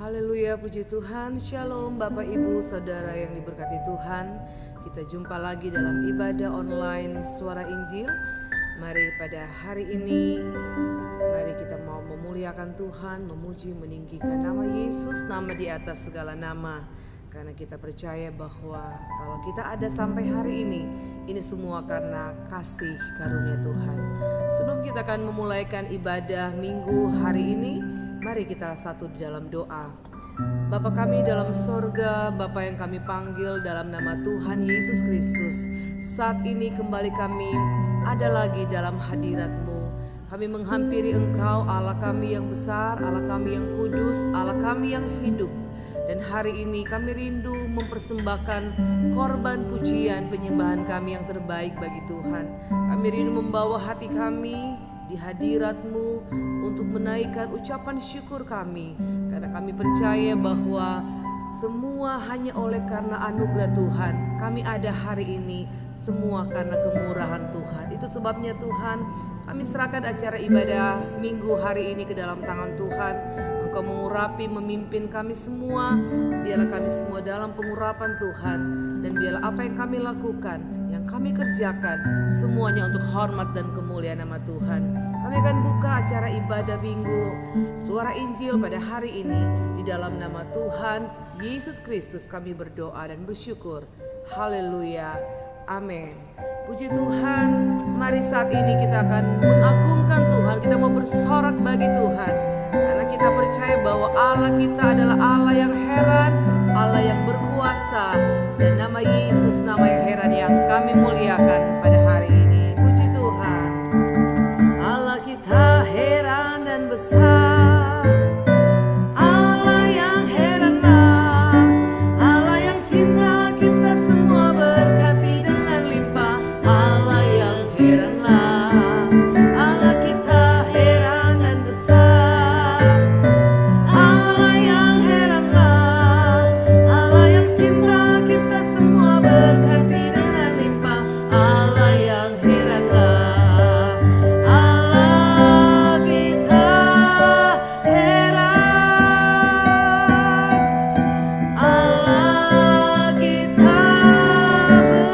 Haleluya, puji Tuhan. Shalom Bapak Ibu Saudara yang diberkati Tuhan. Kita jumpa lagi dalam ibadah online Suara Injil. Mari pada hari ini, mari kita mau memuliakan Tuhan, memuji, meninggikan nama Yesus, nama di atas segala nama. Karena kita percaya bahwa kalau kita ada sampai hari ini semua karena kasih karunia Tuhan. Sebelum kita akan memulaikan ibadah minggu hari ini, mari kita satu di dalam doa. Bapa kami dalam sorga, Bapa yang kami panggil dalam nama Tuhan Yesus Kristus, saat ini kembali kami ada lagi dalam hadirat-Mu. Kami menghampiri Engkau, Allah kami yang besar, Allah kami yang kudus, Allah kami yang hidup. Dan hari ini kami rindu mempersembahkan korban pujian penyembahan kami yang terbaik bagi Tuhan. Kami rindu membawa hati kami di hadirat-Mu untuk menaikkan ucapan syukur kami. Karena kami percaya bahwa semua hanya oleh karena anugerah Tuhan. Kami ada hari ini semua karena kemurahan Tuhan. Itu sebabnya Tuhan, kami serahkan acara ibadah minggu hari ini ke dalam tangan Tuhan. Engkau mengurapi, memimpin kami semua. Biarlah kami semua dalam pengurapan Tuhan. Dan biarlah apa yang kami lakukan, yang kami kerjakan, semuanya untuk hormat dan kemuliaan nama Tuhan. Kami akan buka acara ibadah minggu Suara Injil pada hari ini. Di dalam nama Tuhan Yesus Kristus kami berdoa dan bersyukur. Haleluya, amin. Puji Tuhan, mari saat ini kita akan mengagungkan Tuhan. Kita mau bersorak bagi Tuhan, karena kita percaya bahwa Allah kita adalah Allah yang heran, Allah yang berkuasa. Dan nama Yesus, nama yang heran yang kami muliakan pada hari ini. Puji Tuhan. Allah kita heran dan besar, Allah yang heranlah, Allah yang cinta kita semua berkati dengan limpah. Allah yang heranlah, Allah kita heran dan besar, Allah yang heranlah, Allah yang cinta kita semua berkati dengan limpah. Allah yang heranlah, Allah kita heran, Allah kita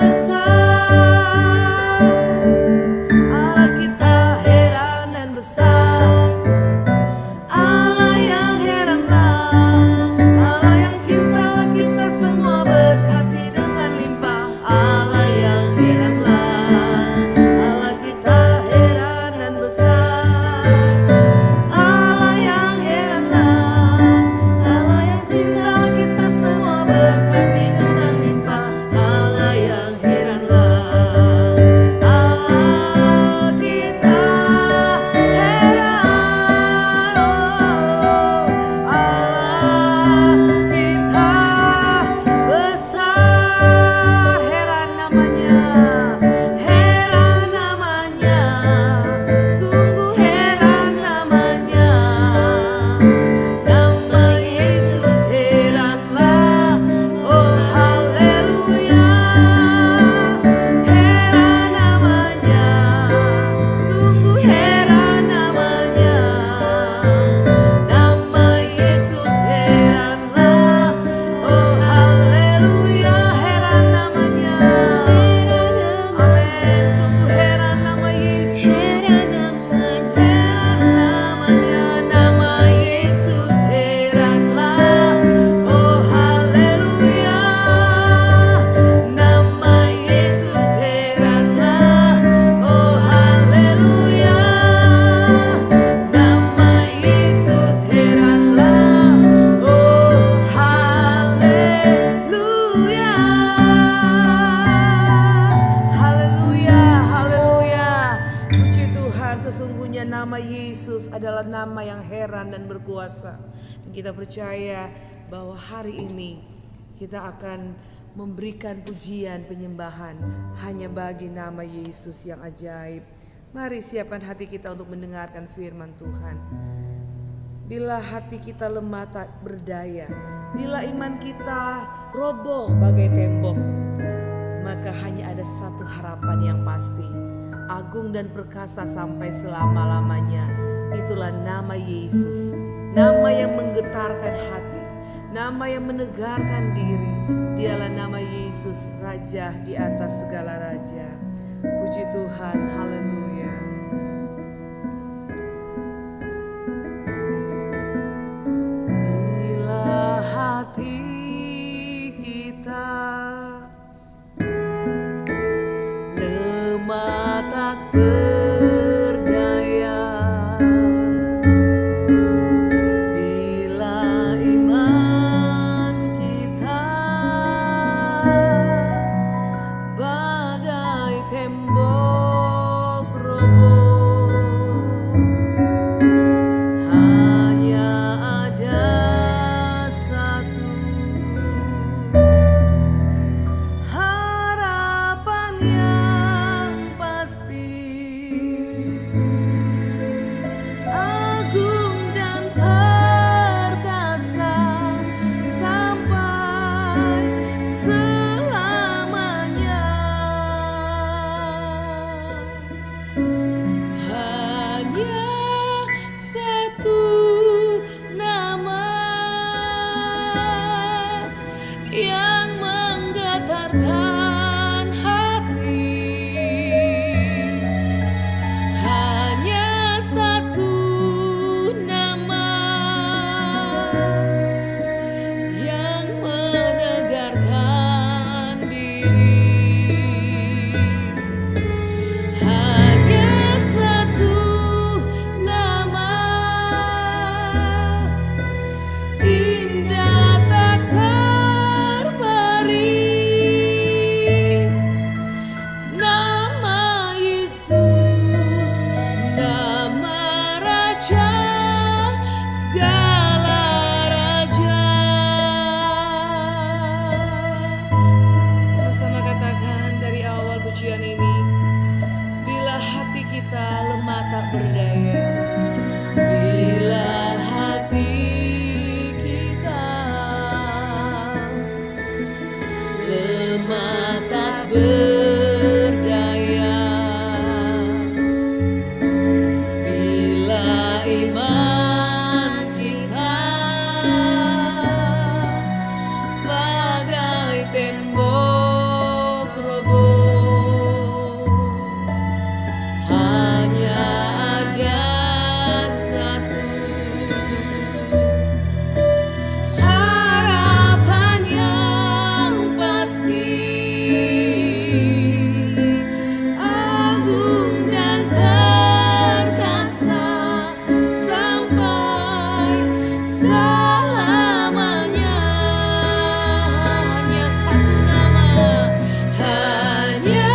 besar, Allah kita heran dan besar, Allah yang heranlah, Allah yang cinta kita semua berkati dengan limpah. Allah yang heranlah, Allah kita heran dan besar, Allah yang heranlah, Allah yang cinta kita semua berkati dengan limpah. Allah yang heranlah, Allah kita heran, Allah kita besar. Heran namanya, sungguh heran namanya. Nama Yesus heranlah, oh haleluya. Heran namanya, sungguh heran namanya. Nama Yesus heranlah, oh haleluya. Heran namanya, amin. Sungguh heran nama Yesus, heran namanya. Nama Yesus heranlah, oh haleluya. Nama Yesus heranlah, oh haleluya. Nama Yesus heranlah, oh haleluya. Haleluya, haleluya. Puji Tuhan, sesungguhnya nama Yesus adalah nama yang heran dan berkuasa. Dan kita percaya bahwa hari ini kita akan memberikan pujian penyembahan hanya bagi nama Yesus yang ajaib. Mari siapkan hati kita untuk mendengarkan firman Tuhan. Bila hati kita lemah tak berdaya, bila iman kita roboh bagai tembok, maka hanya ada satu harapan yang pasti, agung dan perkasa sampai selama-lamanya. Itulah nama Yesus, nama yang menggetarkan hati, nama yang menegarkan diri. Dialah nama Yesus, Raja di atas segala raja. Puji Tuhan, haleluya. Bila hati kita lemah tak berdaya, bila iman kita bagai tembok roboh, hanya ada satu harapan yang pasti, agung dan perkasa sampai selamanya. Hanya satu nama yang menggetarkan hati, hanya satu nama yang menegarkan diri, hanya satu nama indah tak terperi, nama Yesus, nama Raja segala raja. Sama-sama katakan dari awal pujian ini, bila hati kita lemah tak berdaya, bila hati kita lemah tak berdaya, bila iman kita bagai tembok roboh, hanya ada satu harapan yang pasti, agung dan perkasa sampai selamanya. Hanya satu nama, hanya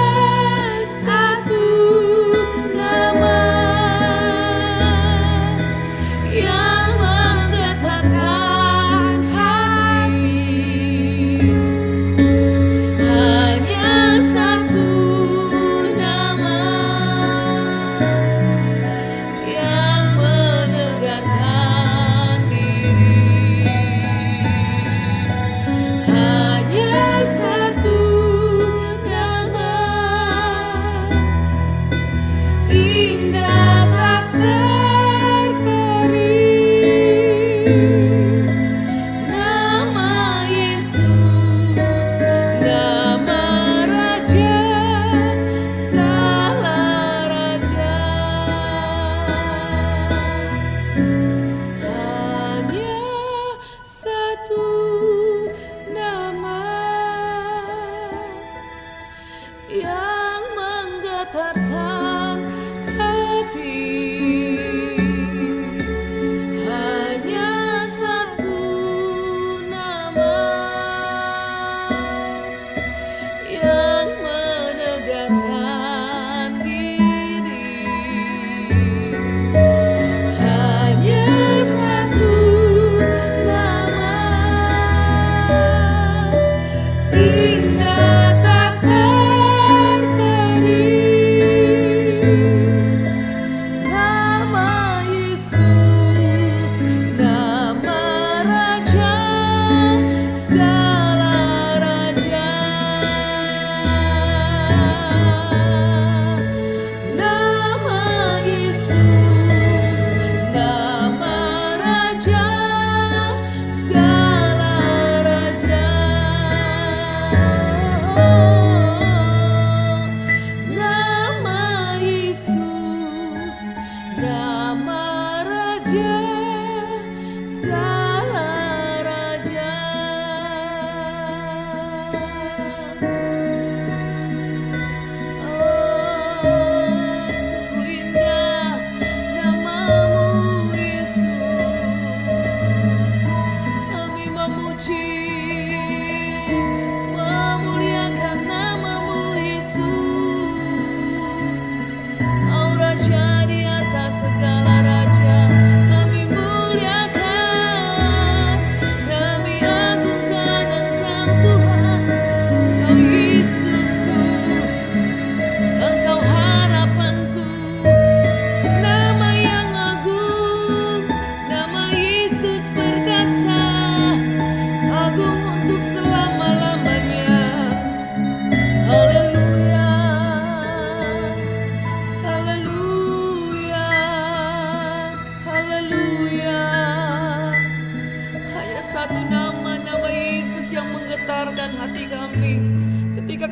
satu nama yang menggetarkan hati, hanya satu nama yang menegarkan diri, hanya satu nama indah tak terperi, nama Yesus, nama Raja segala raja. Hanya satu nama yang menggetarkan hati, hanya satu nama yang menegakkan diri, hanya satu nama indah tak terperi,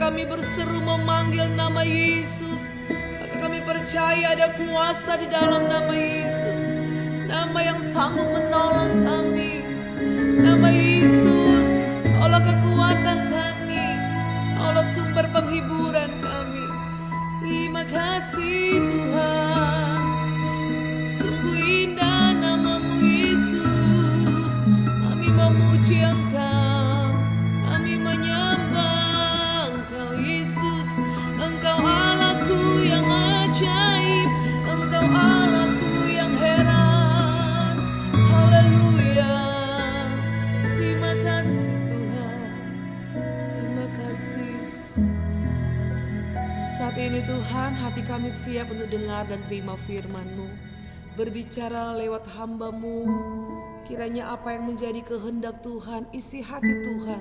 kami berseru memanggil nama Yesus, maka kami percaya ada kuasa di dalam nama Yesus. Nama yang sanggup menolong kami. Nama Yesus, Allah kekuatan kami, Allah sumber penghiburan kami. Terima kasih Tuhan. Sungguh indah namamu Yesus. Kami memuji Engkau, kami menyembah Engkau Yesus. Engkau Allahku yang ajaib, Engkau Allahku yang heran. Haleluya. Terima kasih Tuhan. Terima kasih Yesus. Saat ini Tuhan, hati kami siap untuk dengar dan terima firman-Mu. Berbicara lewat hamba-Mu, kiranya apa yang menjadi kehendak Tuhan, isi hati Tuhan,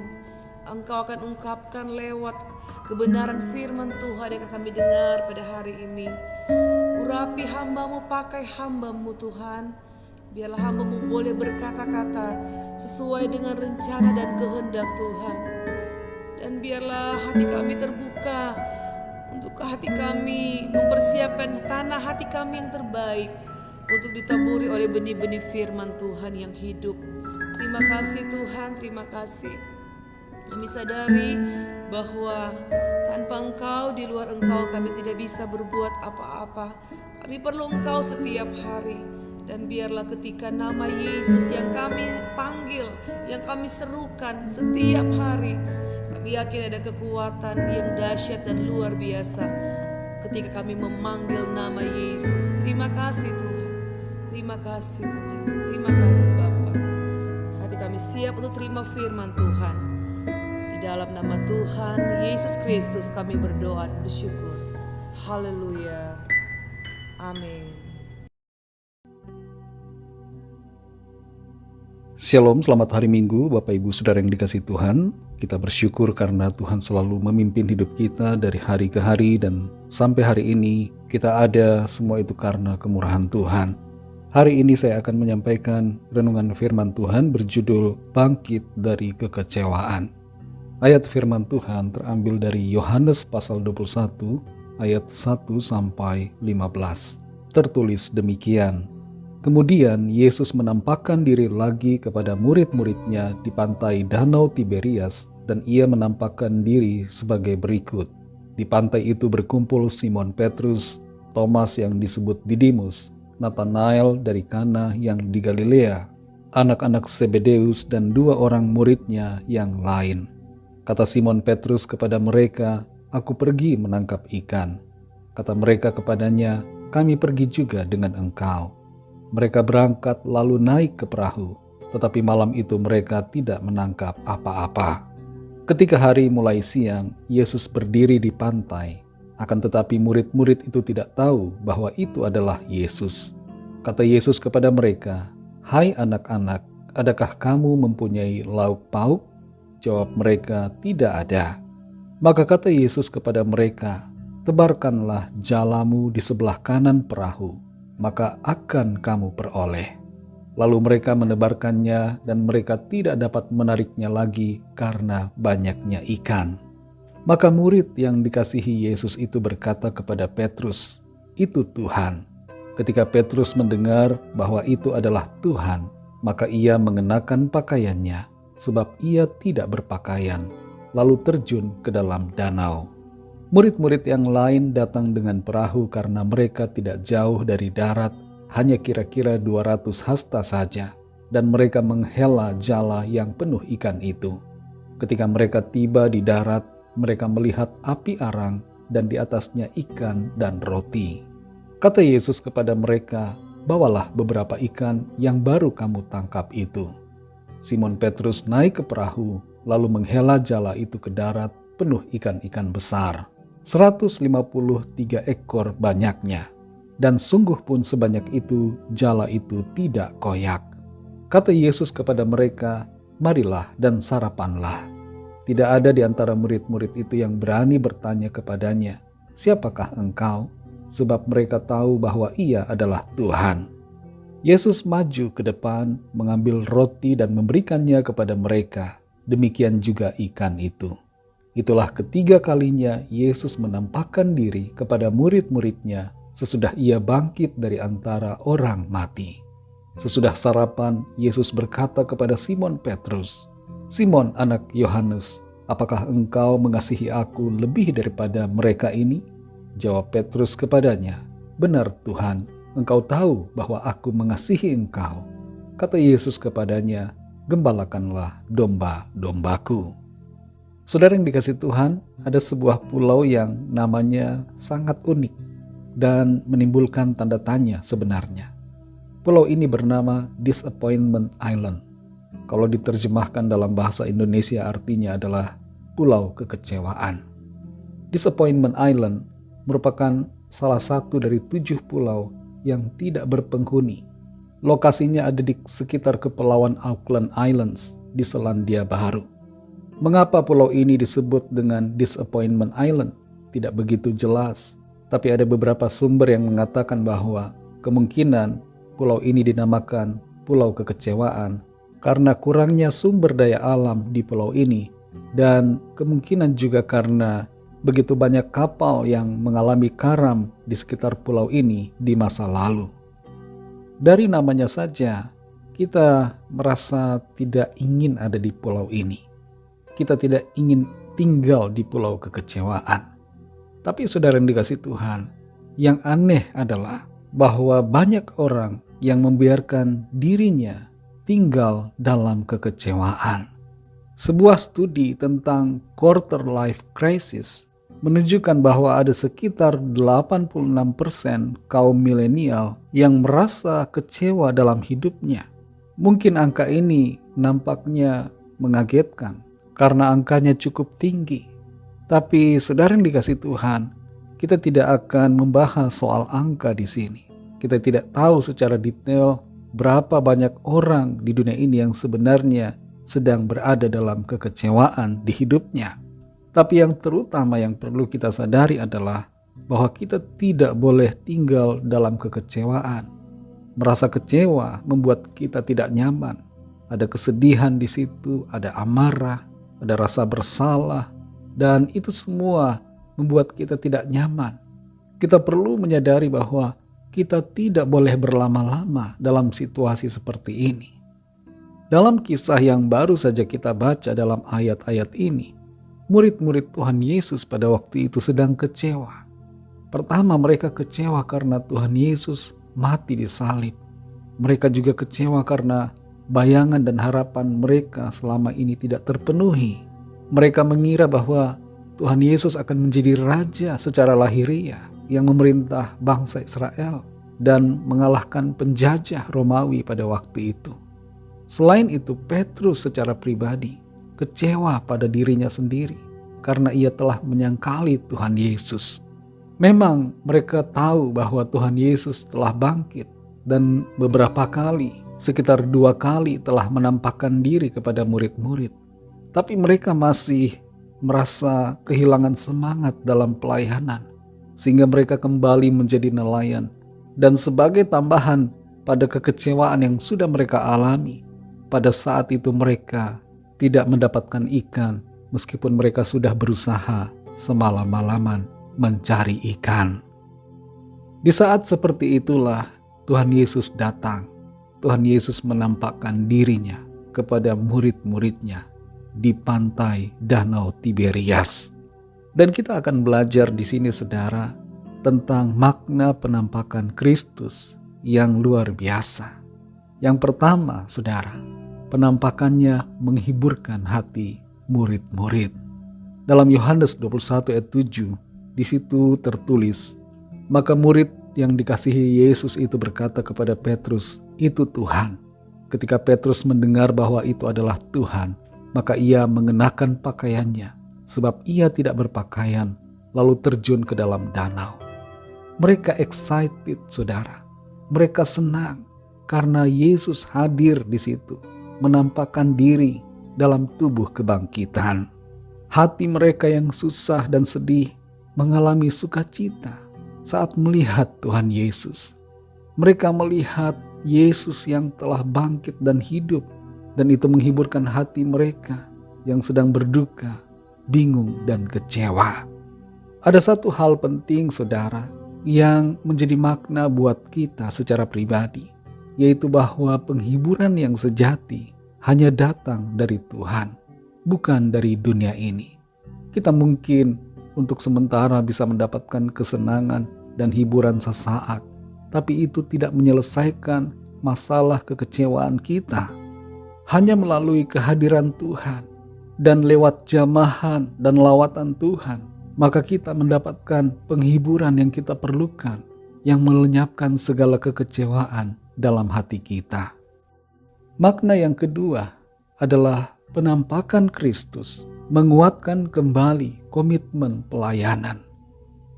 Engkau akan ungkapkan lewat kebenaran firman Tuhan yang akan kami dengar pada hari ini. Urapi hamba-Mu, pakai hamba-Mu Tuhan. Biarlah hamba-Mu boleh berkata-kata sesuai dengan rencana dan kehendak Tuhan. Dan biarlah hati kami terbuka untuk hati kami mempersiapkan tanah hati kami yang terbaik untuk ditaburi oleh benih-benih firman Tuhan yang hidup. Terima kasih Tuhan, terima kasih. Kami sadari bahwa tanpa Engkau, di luar Engkau kami tidak bisa berbuat apa-apa. Kami perlu Engkau setiap hari. Dan biarlah ketika nama Yesus yang kami panggil, yang kami serukan setiap hari, kami yakin ada kekuatan yang dahsyat dan luar biasa ketika kami memanggil nama Yesus. Terima kasih Tuhan. Terima kasih Tuhan. Terima kasih Bapa. Hati kami siap untuk terima firman Tuhan. Di dalam nama Tuhan Yesus Kristus kami berdoa dan bersyukur. Haleluya. Amin. Shalom, selamat hari Minggu Bapak Ibu Saudara yang dikasihi Tuhan. Kita bersyukur karena Tuhan selalu memimpin hidup kita dari hari ke hari, dan sampai hari ini kita ada semua itu karena kemurahan Tuhan. Hari ini saya akan menyampaikan renungan firman Tuhan berjudul Bangkit dari Kekecewaan. Ayat firman Tuhan terambil dari Yohanes pasal 21 ayat 1 sampai 15. Tertulis demikian. Kemudian Yesus menampakkan diri lagi kepada murid-muridnya di pantai Danau Tiberias, dan ia menampakkan diri sebagai berikut. Di pantai itu berkumpul Simon Petrus, Thomas yang disebut Didimus, Nathanael dari Kana yang di Galilea, anak-anak Zebedeus, dan 2 orang muridnya yang lain. Kata Simon Petrus kepada mereka, "Aku pergi menangkap ikan." Kata mereka kepadanya, "Kami pergi juga dengan engkau." Mereka berangkat lalu naik ke perahu, tetapi malam itu mereka tidak menangkap apa-apa. Ketika hari mulai siang, Yesus berdiri di pantai. Akan tetapi murid-murid itu tidak tahu bahwa itu adalah Yesus. Kata Yesus kepada mereka, "Hai anak-anak, adakah kamu mempunyai lauk pauk?" Jawab mereka, "Tidak ada." Maka kata Yesus kepada mereka, "Tebarkanlah jalamu di sebelah kanan perahu, maka akan kamu peroleh." Lalu mereka menebarkannya, dan mereka tidak dapat menariknya lagi karena banyaknya ikan. Maka murid yang dikasihi Yesus itu berkata kepada Petrus, "Itu Tuhan." Ketika Petrus mendengar bahwa itu adalah Tuhan, maka ia mengenakan pakaiannya, sebab ia tidak berpakaian, lalu terjun ke dalam danau. Murid-murid yang lain datang dengan perahu karena mereka tidak jauh dari darat, hanya kira-kira 200 hasta saja, dan mereka menghela jala yang penuh ikan itu. Ketika mereka tiba di darat, mereka melihat api arang dan di atasnya ikan dan roti. Kata Yesus kepada mereka, "Bawalah beberapa ikan yang baru kamu tangkap itu." Simon Petrus naik ke perahu, lalu menghela jala itu ke darat penuh ikan-ikan besar. 153 ekor banyaknya. Dan sungguh pun sebanyak itu, jala itu tidak koyak. Kata Yesus kepada mereka, "Marilah dan sarapanlah." Tidak ada di antara murid-murid itu yang berani bertanya kepadanya, "Siapakah engkau?" Sebab mereka tahu bahwa ia adalah Tuhan. Yesus maju ke depan, mengambil roti dan memberikannya kepada mereka. Demikian juga ikan itu. Itulah ketiga kalinya Yesus menampakkan diri kepada murid-muridnya sesudah ia bangkit dari antara orang mati. Sesudah sarapan, Yesus berkata kepada Simon Petrus, "Simon anak Yohanes, apakah engkau mengasihi aku lebih daripada mereka ini?" Jawab Petrus kepadanya, "Benar Tuhan, engkau tahu bahwa aku mengasihi engkau." Kata Yesus kepadanya, "Gembalakanlah domba-dombaku." Saudara yang dikasihi Tuhan, ada sebuah pulau yang namanya sangat unik dan menimbulkan tanda tanya sebenarnya. Pulau ini bernama Disappointment Island. Kalau diterjemahkan dalam bahasa Indonesia artinya adalah Pulau Kekecewaan. Disappointment Island merupakan salah satu dari 7 pulau yang tidak berpenghuni. Lokasinya ada di sekitar Kepulauan Auckland Islands di Selandia Baru. Mengapa pulau ini disebut dengan Disappointment Island? Tidak begitu jelas, tapi ada beberapa sumber yang mengatakan bahwa kemungkinan pulau ini dinamakan Pulau Kekecewaan karena kurangnya sumber daya alam di pulau ini, dan kemungkinan juga karena begitu banyak kapal yang mengalami karam di sekitar pulau ini di masa lalu. Dari namanya saja, kita merasa tidak ingin ada di pulau ini. Kita tidak ingin tinggal di Pulau Kekecewaan. Tapi saudara yang dikasihi Tuhan, yang aneh adalah bahwa banyak orang yang membiarkan dirinya tinggal dalam kekecewaan. Sebuah studi tentang quarter life crisis menunjukkan bahwa ada sekitar 86% kaum milenial yang merasa kecewa dalam hidupnya. Mungkin angka ini nampaknya mengagetkan karena angkanya cukup tinggi. Tapi saudara yang dikasihi Tuhan, kita tidak akan membahas soal angka di sini. Kita tidak tahu secara detail berapa banyak orang di dunia ini yang sebenarnya sedang berada dalam kekecewaan di hidupnya. Tapi yang terutama yang perlu kita sadari adalah bahwa kita tidak boleh tinggal dalam kekecewaan. Merasa kecewa membuat kita tidak nyaman. Ada kesedihan di situ, ada amarah, ada rasa bersalah, dan itu semua membuat kita tidak nyaman. Kita perlu menyadari bahwa kita tidak boleh berlama-lama dalam situasi seperti ini. Dalam kisah yang baru saja kita baca dalam ayat-ayat ini, murid-murid Tuhan Yesus pada waktu itu sedang kecewa. Pertama, mereka kecewa karena Tuhan Yesus mati di salib. Mereka juga kecewa karena bayangan dan harapan mereka selama ini tidak terpenuhi. Mereka mengira bahwa Tuhan Yesus akan menjadi raja secara lahiriah yang memerintah bangsa Israel dan mengalahkan penjajah Romawi pada waktu itu. Selain itu, Petrus secara pribadi kecewa pada dirinya sendiri karena ia telah menyangkali Tuhan Yesus. Memang mereka tahu bahwa Tuhan Yesus telah bangkit dan beberapa kali, sekitar 2 kali telah menampakkan diri kepada murid-murid. Tapi mereka masih merasa kehilangan semangat dalam pelayanan, sehingga mereka kembali menjadi nelayan. Dan sebagai tambahan pada kekecewaan yang sudah mereka alami, pada saat itu mereka tidak mendapatkan ikan meskipun mereka sudah berusaha semalam-malaman mencari ikan. Di saat seperti itulah Tuhan Yesus datang. Tuhan Yesus menampakkan dirinya kepada murid-muridnya di pantai Danau Tiberias. Dan kita akan belajar di sini saudara tentang makna penampakan Kristus yang luar biasa. Yang pertama saudara, penampakannya menghiburkan hati murid-murid. Dalam Yohanes 21 ayat 7, di situ tertulis, maka murid yang dikasihi Yesus itu berkata kepada Petrus, "Itu Tuhan." Ketika Petrus mendengar bahwa itu adalah Tuhan, maka ia mengenakan pakaiannya, sebab ia tidak berpakaian, lalu terjun ke dalam danau. Mereka excited saudara. Mereka senang karena Yesus hadir di situ, menampakkan diri dalam tubuh kebangkitan. Hati mereka yang susah dan sedih mengalami sukacita saat melihat Tuhan Yesus. Mereka melihat Yesus yang telah bangkit dan hidup, dan itu menghiburkan hati mereka yang sedang berduka bingung, dan kecewa. Ada satu hal penting, saudara, yang menjadi makna buat kita secara pribadi, yaitu bahwa penghiburan yang sejati hanya datang dari Tuhan, bukan dari dunia ini. Kita mungkin untuk sementara bisa mendapatkan kesenangan dan hiburan sesaat, tapi itu tidak menyelesaikan masalah kekecewaan kita. Hanya melalui kehadiran Tuhan dan lewat jamahan dan lawatan Tuhan, maka kita mendapatkan penghiburan yang kita perlukan, yang melenyapkan segala kekecewaan dalam hati kita. Makna yang kedua adalah penampakan Kristus menguatkan kembali komitmen pelayanan.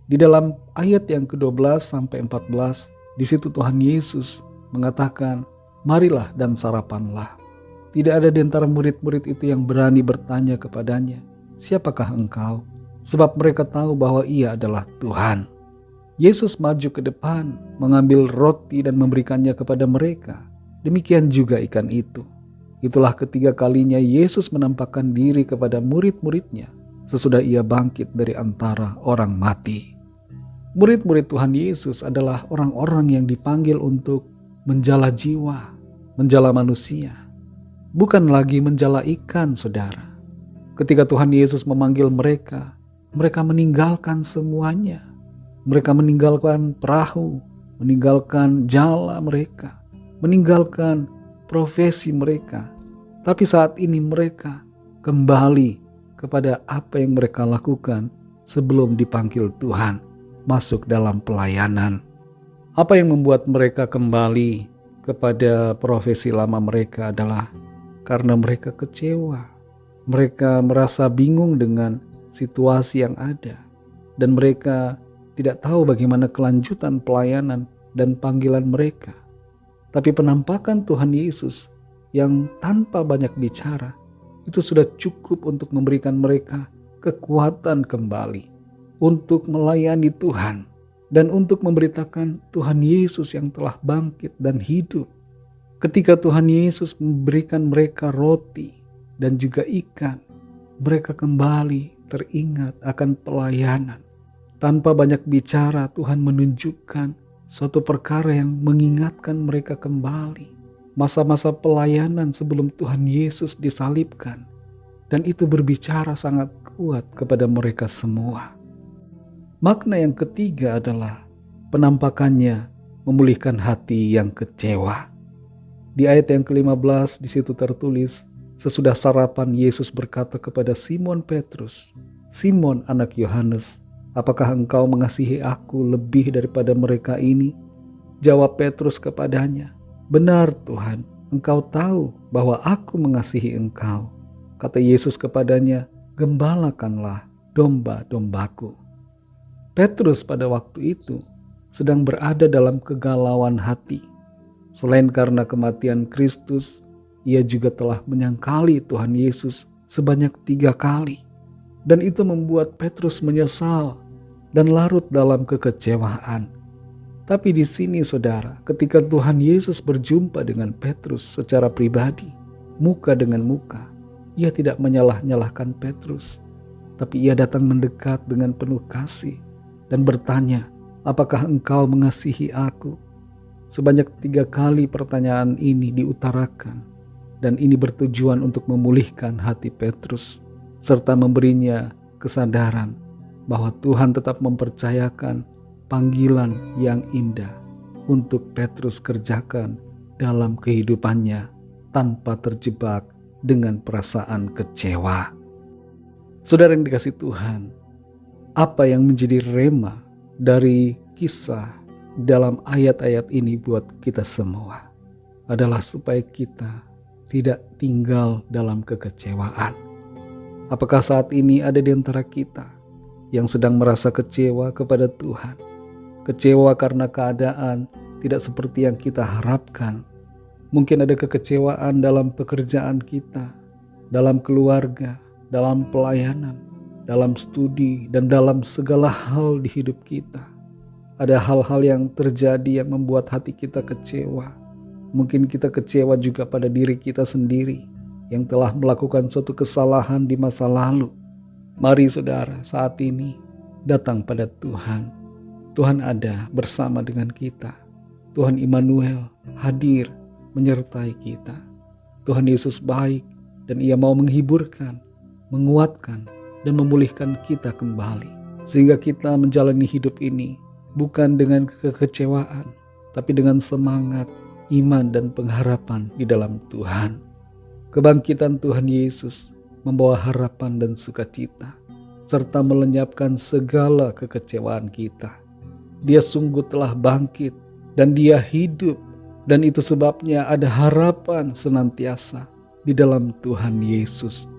Di dalam ayat yang ke-12 sampai 14, di situ Tuhan Yesus mengatakan, "Marilah dan sarapanlah." Tidak ada di antara murid-murid itu yang berani bertanya kepadanya, "Siapakah engkau?" Sebab mereka tahu bahwa ia adalah Tuhan. Yesus maju ke depan, mengambil roti dan memberikannya kepada mereka. Demikian juga ikan itu. Itulah ketiga kalinya Yesus menampakkan diri kepada murid-muridnya sesudah ia bangkit dari antara orang mati. Murid-murid Tuhan Yesus adalah orang-orang yang dipanggil untuk menjala jiwa, menjala manusia. Bukan lagi menjala ikan, saudara. Ketika Tuhan Yesus memanggil mereka, mereka meninggalkan semuanya. Mereka meninggalkan perahu, meninggalkan jala mereka, meninggalkan profesi mereka. Tapi saat ini mereka kembali kepada apa yang mereka lakukan sebelum dipanggil Tuhan masuk dalam pelayanan. Apa yang membuat mereka kembali kepada profesi lama mereka adalah karena mereka kecewa. Mereka merasa bingung dengan situasi yang ada, dan mereka tidak tahu bagaimana kelanjutan pelayanan dan panggilan mereka. Tapi penampakan Tuhan Yesus yang tanpa banyak bicara itu sudah cukup untuk memberikan mereka kekuatan kembali untuk melayani Tuhan dan untuk memberitakan Tuhan Yesus yang telah bangkit dan hidup. Ketika Tuhan Yesus memberikan mereka roti dan juga ikan, mereka kembali teringat akan pelayanan. Tanpa banyak bicara, Tuhan menunjukkan suatu perkara yang mengingatkan mereka kembali. Masa-masa pelayanan sebelum Tuhan Yesus disalibkan. Dan itu berbicara sangat kuat kepada mereka semua. Makna yang ketiga adalah penampakannya memulihkan hati yang kecewa. Di ayat yang ke-15 di situ tertulis, sesudah sarapan Yesus berkata kepada Simon Petrus, "Simon anak Yohanes, apakah engkau mengasihi aku lebih daripada mereka ini?" Jawab Petrus kepadanya, "Benar Tuhan, engkau tahu bahwa aku mengasihi engkau." Kata Yesus kepadanya, "Gembalakanlah domba-dombaku." Petrus pada waktu itu sedang berada dalam kegalauan hati. Selain karena kematian Kristus, ia juga telah menyangkali Tuhan Yesus sebanyak 3 kali. Dan itu membuat Petrus menyesal dan larut dalam kekecewaan. Tapi di sini saudara, ketika Tuhan Yesus berjumpa dengan Petrus secara pribadi, muka dengan muka, ia tidak menyalah-nyalahkan Petrus. Tapi ia datang mendekat dengan penuh kasih dan bertanya, "Apakah engkau mengasihi aku?" Sebanyak 3 kali pertanyaan ini diutarakan. Dan ini bertujuan untuk memulihkan hati Petrus, serta memberinya kesadaran bahwa Tuhan tetap mempercayakan panggilan yang indah untuk Petrus kerjakan dalam kehidupannya tanpa terjebak dengan perasaan kecewa. Saudara yang dikasihi Tuhan, apa yang menjadi rema dari kisah dalam ayat-ayat ini buat kita semua adalah supaya kita tidak tinggal dalam kekecewaan. Apakah saat ini ada di antara kita yang sedang merasa kecewa kepada Tuhan? Kecewa karena keadaan tidak seperti yang kita harapkan. Mungkin ada kekecewaan dalam pekerjaan kita, dalam keluarga, dalam pelayanan, dalam studi, dan dalam segala hal di hidup kita. Ada hal-hal yang terjadi yang membuat hati kita kecewa. Mungkin kita kecewa juga pada diri kita sendiri yang telah melakukan suatu kesalahan di masa lalu. Mari saudara saat ini datang pada Tuhan. Tuhan ada bersama dengan kita. Tuhan Immanuel hadir menyertai kita. Tuhan Yesus baik dan Ia mau menghiburkan, menguatkan, dan memulihkan kita kembali. Sehingga kita menjalani hidup ini bukan dengan kekecewaan, tapi dengan semangat, iman, dan pengharapan di dalam Tuhan. Kebangkitan Tuhan Yesus membawa harapan dan sukacita, serta melenyapkan segala kekecewaan kita. Dia sungguh telah bangkit dan Dia hidup, dan itu sebabnya ada harapan senantiasa di dalam Tuhan Yesus.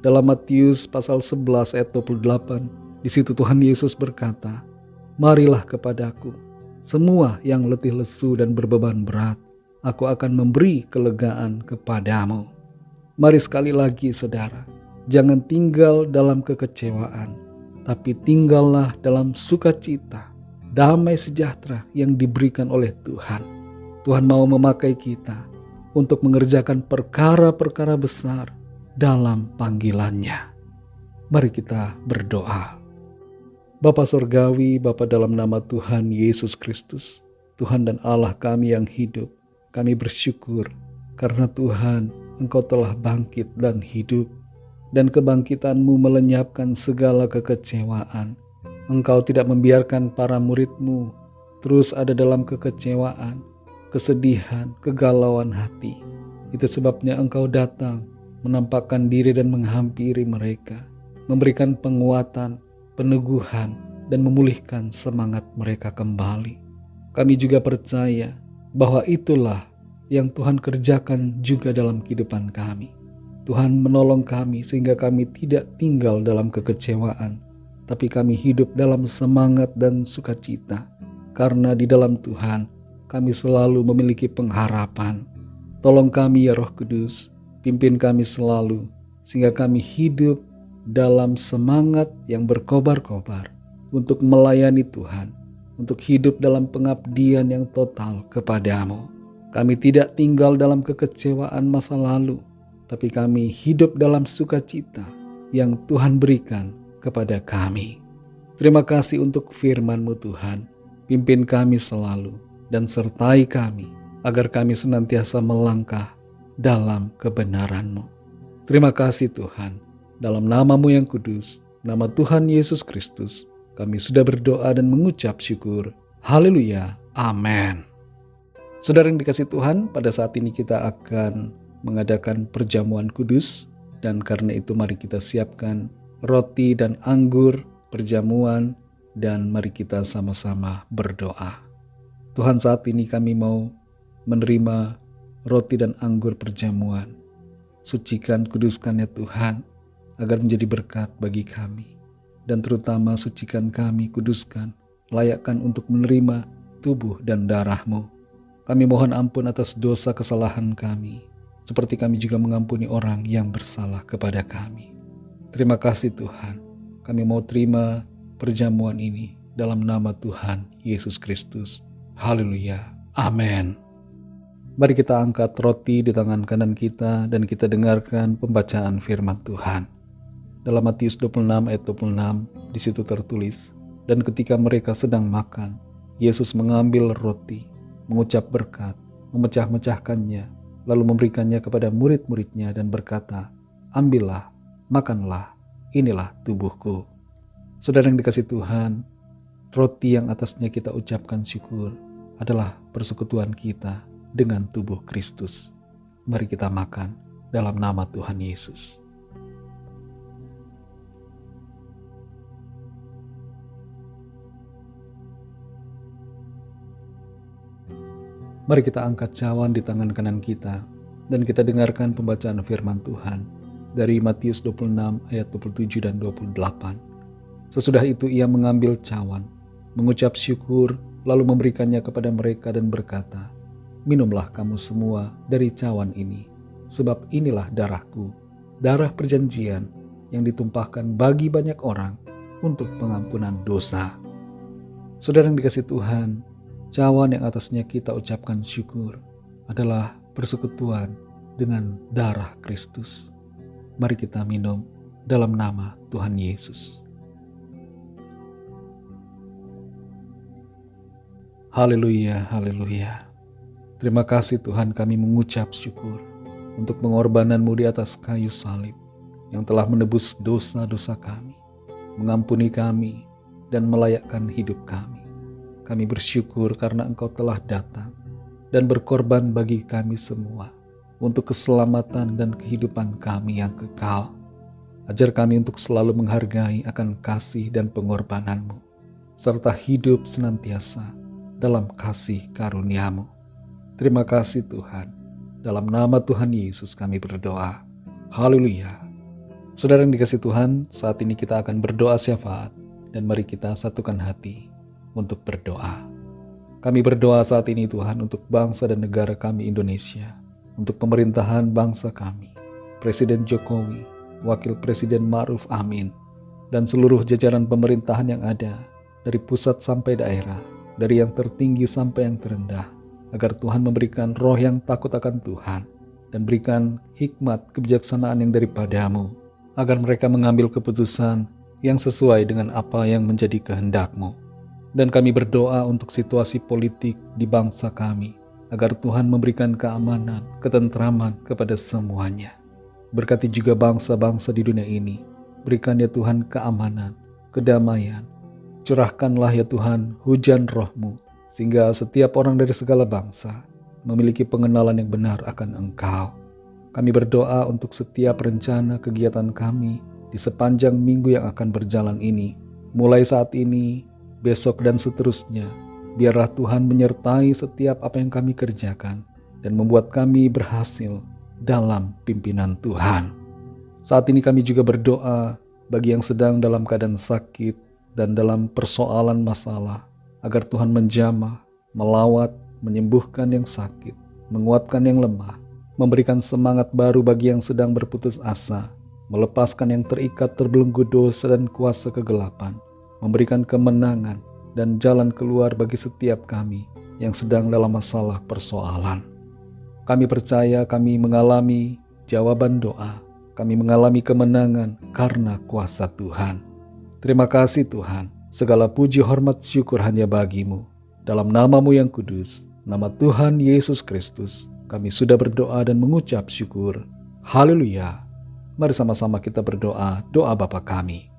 Dalam Matius pasal 11 ayat 28, di situ Tuhan Yesus berkata, "Marilah kepadaku, semua yang letih lesu dan berbeban berat, aku akan memberi kelegaan kepadamu." Mari sekali lagi saudara, jangan tinggal dalam kekecewaan, tapi tinggallah dalam sukacita, damai sejahtera yang diberikan oleh Tuhan. Tuhan mau memakai kita untuk mengerjakan perkara-perkara besar dalam panggilannya. Mari kita berdoa. Bapa Surgawi, Bapa dalam nama Tuhan Yesus Kristus, Tuhan dan Allah kami yang hidup, kami bersyukur karena Tuhan, Engkau telah bangkit dan hidup, dan kebangkitan-Mu melenyapkan segala kekecewaan. Engkau tidak membiarkan para murid-Mu terus ada dalam kekecewaan, kesedihan, kegalauan hati. Itu sebabnya Engkau datang, menampakkan diri dan menghampiri mereka, memberikan penguatan, peneguhan, dan memulihkan semangat mereka kembali. Kami juga percaya bahwa itulah yang Tuhan kerjakan juga dalam kehidupan kami. Tuhan menolong kami sehingga kami tidak tinggal dalam kekecewaan, tapi kami hidup dalam semangat dan sukacita. Karena di dalam Tuhan kami selalu memiliki pengharapan. Tolong kami ya Roh Kudus, pimpin kami selalu sehingga kami hidup dalam semangat yang berkobar-kobar untuk melayani Tuhan, untuk hidup dalam pengabdian yang total kepadamu. Kami tidak tinggal dalam kekecewaan masa lalu, tapi kami hidup dalam sukacita yang Tuhan berikan kepada kami. Terima kasih untuk firman-Mu Tuhan. Pimpin kami selalu dan sertai kami agar kami senantiasa melangkah dalam kebenaran-Mu. Terima kasih Tuhan. Dalam nama-Mu yang kudus, nama Tuhan Yesus Kristus, kami sudah berdoa dan mengucap syukur. Haleluya. Amin. Saudara yang dikasihi Tuhan, pada saat ini kita akan mengadakan perjamuan kudus, dan karena itu mari kita siapkan roti dan anggur perjamuan, dan mari kita sama-sama berdoa. Tuhan, saat ini kami mau menerima roti dan anggur perjamuan. Sucikan, kuduskan ya Tuhan, agar menjadi berkat bagi kami. Dan terutama sucikan kami, kuduskan, layakkan untuk menerima tubuh dan darah-Mu. Kami mohon ampun atas dosa kesalahan kami, seperti kami juga mengampuni orang yang bersalah kepada kami. Terima kasih Tuhan, kami mau terima perjamuan ini dalam nama Tuhan Yesus Kristus. Haleluya. Amin. Mari kita angkat roti di tangan kanan kita dan kita dengarkan pembacaan firman Tuhan. Dalam Matius 26 ayat 26, di situ tertulis, "Dan ketika mereka sedang makan, Yesus mengambil roti, mengucap berkat, memecah-mecahkannya, lalu memberikannya kepada murid-muridnya dan berkata, 'Ambillah, makanlah, inilah tubuhku.'" Saudara yang dikasihi Tuhan, roti yang atasnya kita ucapkan syukur adalah persekutuan kita dengan tubuh Kristus. Mari kita makan dalam nama Tuhan Yesus. Mari kita angkat cawan di tangan kanan kita dan kita dengarkan pembacaan firman Tuhan dari Matius 26 ayat 27 dan 28. Sesudah itu ia mengambil cawan, mengucap syukur, lalu memberikannya kepada mereka dan berkata, "Minumlah kamu semua dari cawan ini, sebab inilah darahku, darah perjanjian yang ditumpahkan bagi banyak orang untuk pengampunan dosa." Saudara yang dikasihi Tuhan, cawan yang atasnya kita ucapkan syukur adalah persekutuan dengan darah Kristus. Mari kita minum dalam nama Tuhan Yesus. Haleluya, haleluya. Terima kasih Tuhan, kami mengucap syukur untuk pengorbanan-Mu di atas kayu salib yang telah menebus dosa-dosa kami, mengampuni kami, dan melayakkan hidup kami. Kami bersyukur karena Engkau telah datang dan berkorban bagi kami semua untuk keselamatan dan kehidupan kami yang kekal. Ajar kami untuk selalu menghargai akan kasih dan pengorbanan-Mu, serta hidup senantiasa dalam kasih karunia-Mu. Terima kasih Tuhan. Dalam nama Tuhan Yesus kami berdoa. Haleluya. Saudara yang dikasihi Tuhan, saat ini kita akan berdoa syafaat dan mari kita satukan hati untuk berdoa. Kami berdoa saat ini Tuhan untuk bangsa dan negara kami Indonesia, untuk pemerintahan bangsa kami, Presiden Jokowi, Wakil Presiden Ma'ruf Amin, dan seluruh jajaran pemerintahan yang ada, dari pusat sampai daerah, dari yang tertinggi sampai yang terendah, agar Tuhan memberikan roh yang takut akan Tuhan, dan berikan hikmat kebijaksanaan yang daripada-Mu, agar mereka mengambil keputusan yang sesuai dengan apa yang menjadi kehendak-Mu. Dan kami berdoa untuk situasi politik di bangsa kami, agar Tuhan memberikan keamanan, ketentraman kepada semuanya. Berkati juga bangsa-bangsa di dunia ini. Berikan ya Tuhan keamanan, kedamaian. Curahkanlah ya Tuhan hujan roh-Mu, sehingga setiap orang dari segala bangsa memiliki pengenalan yang benar akan Engkau. Kami berdoa untuk setiap rencana kegiatan kami di sepanjang minggu yang akan berjalan ini. Mulai saat ini, besok dan seterusnya, biarlah Tuhan menyertai setiap apa yang kami kerjakan dan membuat kami berhasil dalam pimpinan Tuhan. Saat ini kami juga berdoa bagi yang sedang dalam keadaan sakit dan dalam persoalan masalah, agar Tuhan menjamah, melawat, menyembuhkan yang sakit, menguatkan yang lemah, memberikan semangat baru bagi yang sedang berputus asa, melepaskan yang terikat terbelenggu dosa dan kuasa kegelapan, memberikan kemenangan dan jalan keluar bagi setiap kami yang sedang dalam masalah persoalan. Kami percaya kami mengalami jawaban doa, kami mengalami kemenangan karena kuasa Tuhan. Terima kasih Tuhan, segala puji hormat syukur hanya bagi-Mu. Dalam nama-Mu yang kudus, nama Tuhan Yesus Kristus, kami sudah berdoa dan mengucap syukur. Haleluya. Mari sama-sama kita berdoa, doa Bapa kami.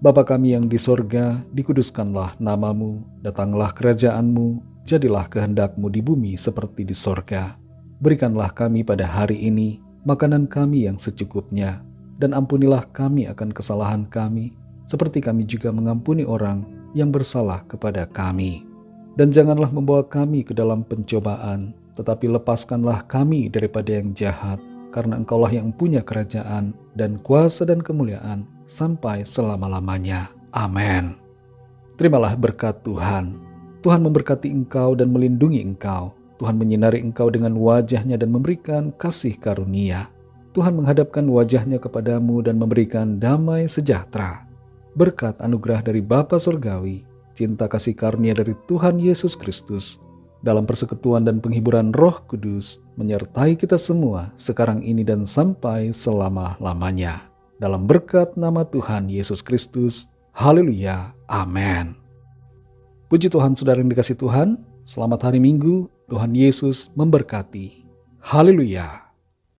Bapa kami yang di sorga, dikuduskanlah nama-Mu, datanglah kerajaan-Mu, jadilah kehendak-Mu di bumi seperti di sorga. Berikanlah kami pada hari ini makanan kami yang secukupnya, dan ampunilah kami akan kesalahan kami, seperti kami juga mengampuni orang yang bersalah kepada kami. Dan janganlah membawa kami ke dalam pencobaan, tetapi lepaskanlah kami daripada yang jahat, karena Engkaulah yang punya kerajaan dan kuasa dan kemuliaan sampai selama-lamanya. Amin. Terimalah berkat Tuhan. Tuhan memberkati engkau dan melindungi engkau. Tuhan menyinari engkau dengan wajah-Nya dan memberikan kasih karunia. Tuhan menghadapkan wajah-Nya kepadamu dan memberikan damai sejahtera. Berkat anugerah dari Bapa Surgawi, cinta kasih karunia dari Tuhan Yesus Kristus, dalam persekutuan dan penghiburan Roh Kudus, menyertai kita semua sekarang ini dan sampai selama-lamanya. Dalam berkat nama Tuhan Yesus Kristus. Haleluya. Amin. Puji Tuhan, saudara yang dikasihi Tuhan. Selamat hari Minggu. Tuhan Yesus memberkati. Haleluya.